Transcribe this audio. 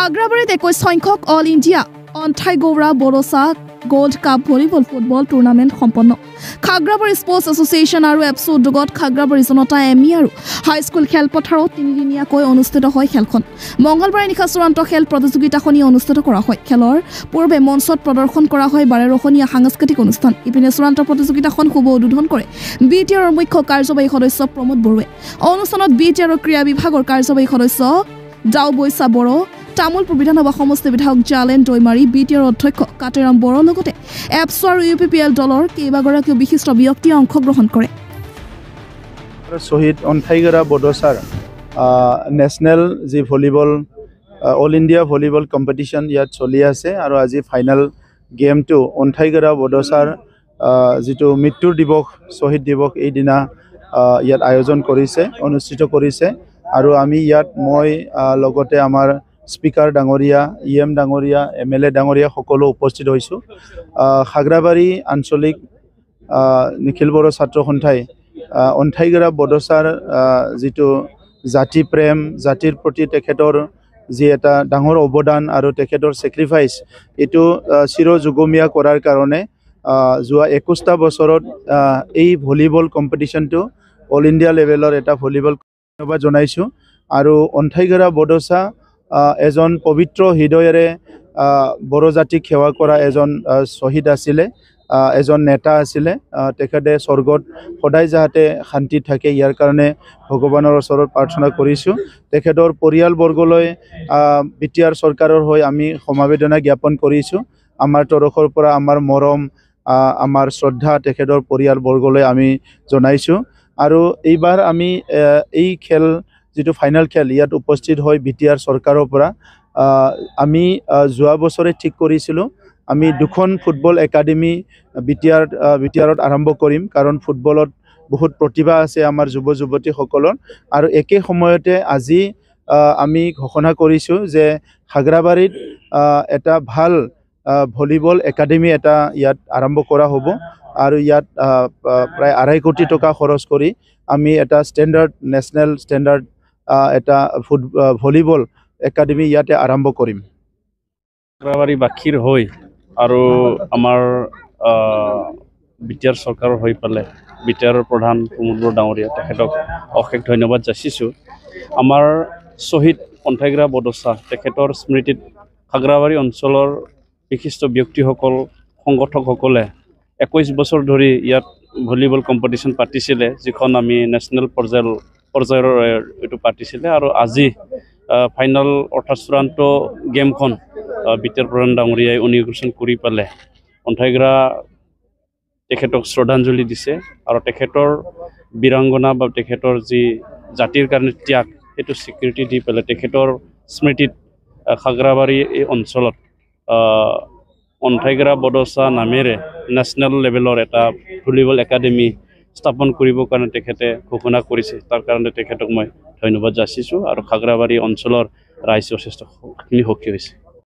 খাগ্ৰাবাৰীত 21 সংখ্যক all India অন্থাইগৌৰা বড়োচা gold cup volleyball football tournament সম্পন্ন খাগ্ৰাবাৰী স্পৰ্টছ এছ'চিয়েশ্যন আৰু এপছু উদ্যোগত খাগ্ৰাবাৰী জনতা এমই আৰু হাইস্কুল খেলপথাৰত তিনিদিনীয়াকৈ অনুষ্ঠিত হয় খেলখন মঙলবাৰে নিশা চূড়ান্ত খেল প্ৰতিযোগিতাখনি অনুষ্ঠিত কৰা হয় খেলৰ পূৰ্বে মঞ্চত প্ৰদৰ্শন কৰা হয় 12ৰখনীয়া সাংস্কৃতিক অনুষ্ঠান ইপিনে চূড়ান্ত প্ৰতিযোগিতাখন শুভ উদ্বোধন কৰে বিটিআৰৰ মুখ্য কাৰ্যবাহী সদস্য প্ৰমোদ বৰুৱে অনুষ্ঠানত বিটিআৰৰ ক্ৰীড়া বিভাগৰ কাৰ্যবাহী সদস্য দাওবৈছা বড়ো তামুলপুৰ বিধানসভা সমষ্টি বিধায়ক জালেন দৈমাৰী বিটিআৰ অধ্যক্ষ কাটেৰাম বড়োৰ লগতে এপছু আৰু ইউপিপিএল দলৰ কেইবাগৰাকীও বিশিষ্ট ব্যক্তিয়ে অংশগ্ৰহণ কৰে শহীদ অন্থাইগৰা বড়োচাৰ নেশ্যনেল যি volleyball all India volleyball competition ইয়াত চলি আছে আৰু আজি ফাইনেল গেমটো অন্থাইগৰা বড়োচাৰ যিটো মৃত্যুৰ দিৱস শহীদ দিৱস এই দিনা ইয়াত আয়োজন কৰিছে অনুষ্ঠিত কৰিছে আৰু আমি ইয়াত মই লগতে আমাৰ স্পিকাৰ ডাঙৰীয়া ইএম ডাঙৰীয়া এমএলএ ডাঙৰীয়া সকলো উপস্থিত হৈছোঁ খাগ্ৰাবাৰী আঞ্চলিক নিখিল বড়ো ছাত্ৰ সন্থাই অন্থাইগৰা বড়োচাৰ যিটো জাতি প্ৰেম জাতিৰ প্ৰতি তেখেতৰ যি এটা ডাঙৰ অৱদান আৰু তেখেতৰ ছেক্ৰিফাইচ এইটো চিৰযুগমীয়া কৰাৰ কাৰণে যোৱা 21টা বছৰত এই ভলিবল কম্পিটিশ্যনটো অল ইণ্ডিয়া লেভেলৰ এটা ভলিবল ধন্যবাদ জনাইছোঁ আৰু অন্থাইগৰা বড়োচা এজন পবিত্ৰ হৃদয়েৰে বড়ো জাতিক সেৱা কৰা এজন শ্বহীদ আছিলে এজন নেতা আছিলে তেখেতে স্বৰ্গত সদায় যাতে শান্তি থাকে ইয়াৰ কাৰণে ভগৱানৰ ওচৰত প্ৰাৰ্থনা কৰিছোঁ তেখেতৰ পৰিয়ালবৰ্গলৈ বিটিআৰ চৰকাৰৰ হৈ আমি সমবেদনা জ্ঞাপন কৰিছোঁ আমাৰ তৰফৰ পৰা আমাৰ মৰম আমাৰ শ্ৰদ্ধা তেখেতৰ পৰিয়ালবৰ্গলৈ আমি জনাইছোঁ আৰু এইবাৰ আমি এই খেল যিটো ফাইনেল খেল ইয়াত উপস্থিত হৈ বিটিআৰ চৰকাৰৰ পৰা আমি যোৱা বছৰে ঠিক কৰিছিলোঁ আমি দুখন ফুটবল একাডেমি বিটিআৰত আৰম্ভ কৰিম কাৰণ ফুটবলত বহুত প্ৰতিভা আছে আমাৰ যুৱ যুৱতীসকলৰ আৰু একে সময়তে আজি আমি ঘোষণা কৰিছোঁ যে খাগ্ৰাবাৰীত এটা ভাল ভলিবল একাডেমি এটা ইয়াত আৰম্ভ কৰা হ'ব আৰু ইয়াত প্ৰায় 2.5 কোটি টকা খৰচ কৰি আমি এটা ষ্টেণ্ডাৰ্ড নেশ্যনেল ষ্টেণ্ডাৰ্ড এটা ভলিবল একাডেমি ইয়াতে আৰম্ভ কৰিম খাগ্ৰাবাৰী বাখীৰ হৈ আৰু আমাৰ বিটিআৰ চৰকাৰৰ হৈ পেলাই বিটিআৰৰ প্ৰধান প্ৰমোদ বড়ো ডাঙৰীয়া তেখেতক অশেষ ধন্যবাদ যাচিছোঁ আমাৰ শ্বহীদ অন্থাইগৰা বড়োচা তেখেতৰ স্মৃতিত খাগ্ৰাবাৰী অঞ্চলৰ বিশিষ্ট ব্যক্তিসকল সংগঠকসকলে 21 বছৰ ধৰি ইয়াত ভলিবল কম্পিটিশ্যন পাতিছিলে যিখন আমি নেশ্যনেল পৰ্যায়ৰ এইটো পাতিছিলে আৰু আজি ফাইনেল অৰ্থাৎ চূড়ান্ত গেমখন বিটিআৰ প্ৰধান ডাঙৰীয়াই ইনগ্ৰেশ্যন কৰি পেলাই অন্থাইগৰা তেখেতক শ্ৰদ্ধাঞ্জলি দিছে আৰু তেখেতৰ বীৰাংগনা বা তেখেতৰ যি জাতিৰ কাৰণে ত্যাগ সেইটো স্বীকৃতি দি পেলাই তেখেতৰ স্মৃতিত খাগ্ৰাবাৰী এই অঞ্চলত অন্থাইগৰা বড়োচা নামেৰে নেশ্যনেল লেভেলৰ এটা ভলিবল একাডেমি স্থাপন কৰিবৰ কাৰণে তেখেতে ঘোষণা কৰিছে তাৰ কাৰণে তেখেতক মই ধন্যবাদ যাচিছোঁ আৰু খাগ্ৰাবাৰী অঞ্চলৰ ৰাইজ যথেষ্টখিনি সুখী হৈছে